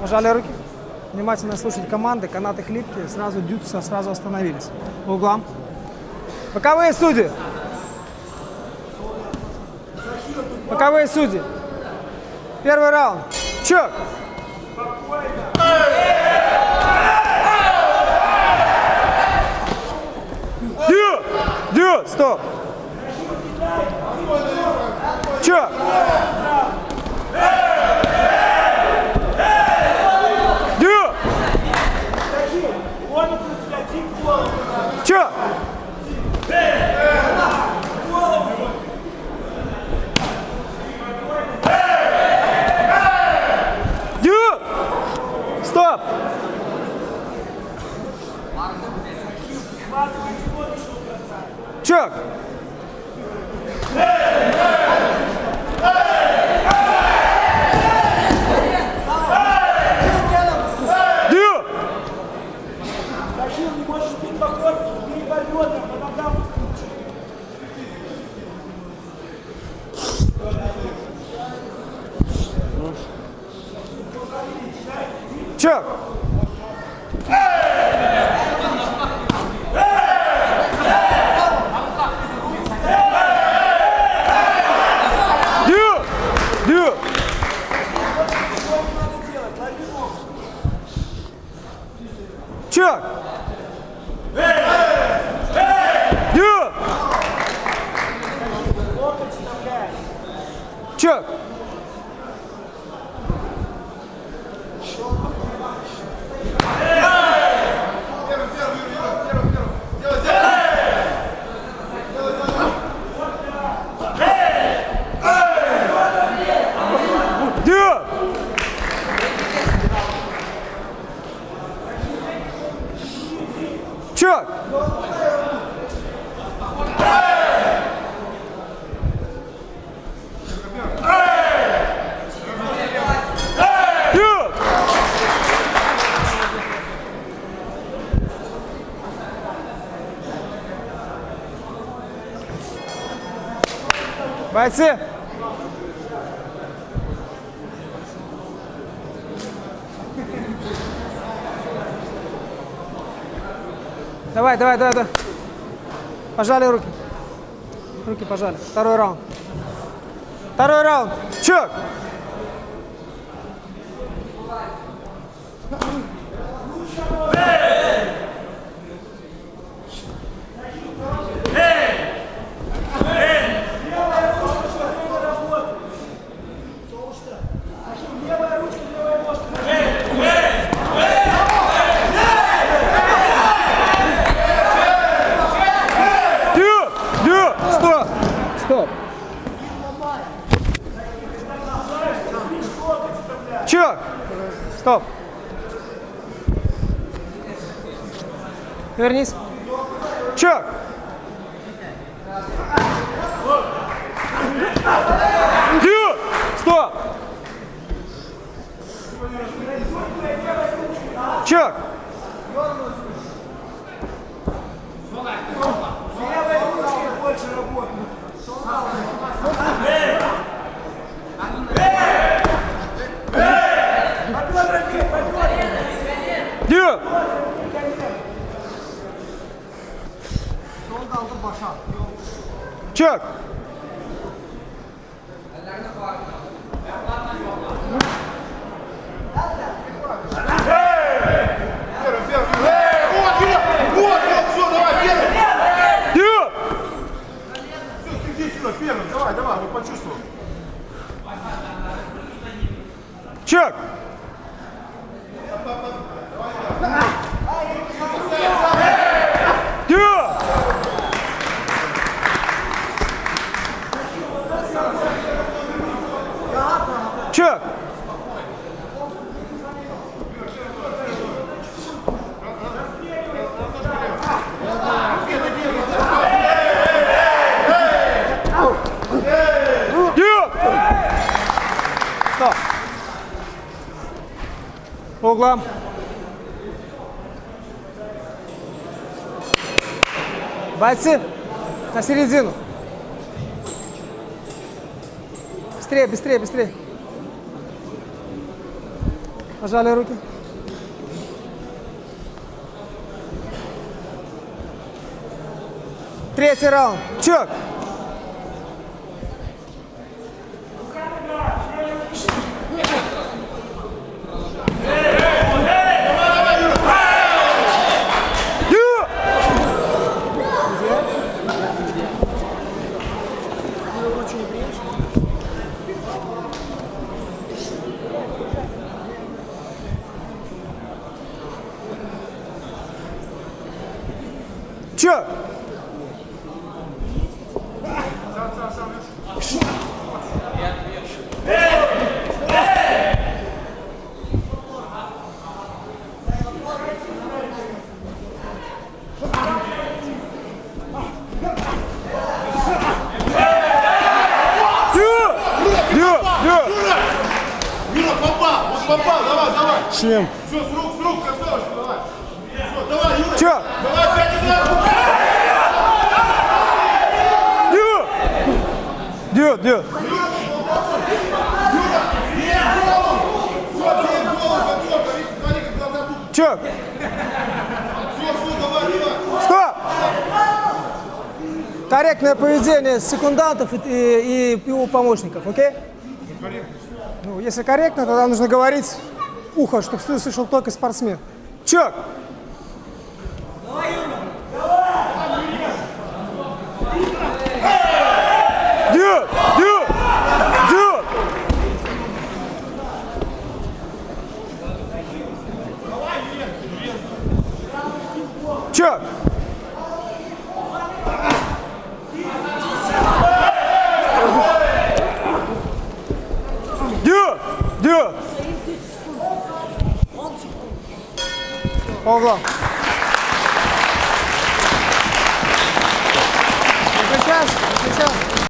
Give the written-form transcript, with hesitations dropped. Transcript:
Пожали руки. Внимательно слушать команды. Канаты хлипкие. Сразу дются, сразу остановились. По углам. Боковые судьи. Боковые судьи. Первый раунд. Чек. Дю. Стоп. Чек. Чё? Дю! Стоп! Чё? Чек! Дю! Чек! Дю! Чек! Чек! Бойцы! Давай. Пожали руки. Руки пожали. Второй раунд. Чек! Стоп. Чё? Стоп. Вернись. Чё? Дю! Стоп. Чё? Дю! Чек! Давай, вот почувствовал. Чек! Чек! Стоп! По углам. Бойцы, на середину. Быстрее. Пожали руки. Третий раунд. Чек. Чек. Юра, попал! Вот попал! Давай, давай! Шлем. Все, с рук, красавчик, давай! Все, давай, Юра! Чё? Давай, 5 ударов! Дю. Дю. Все, бей голову, концовка, видишь, смотри, как глаза будут! Чек. Все, давай! Стоп! Корректное поведение секундантов и его помощников, окей? Ну, если корректно, тогда нужно говорить в ухо, чтобы слышал только спортсмен. Чек! Дю! Дю! Дю! Чек! Дю! По углам. Выключайся, выключайся.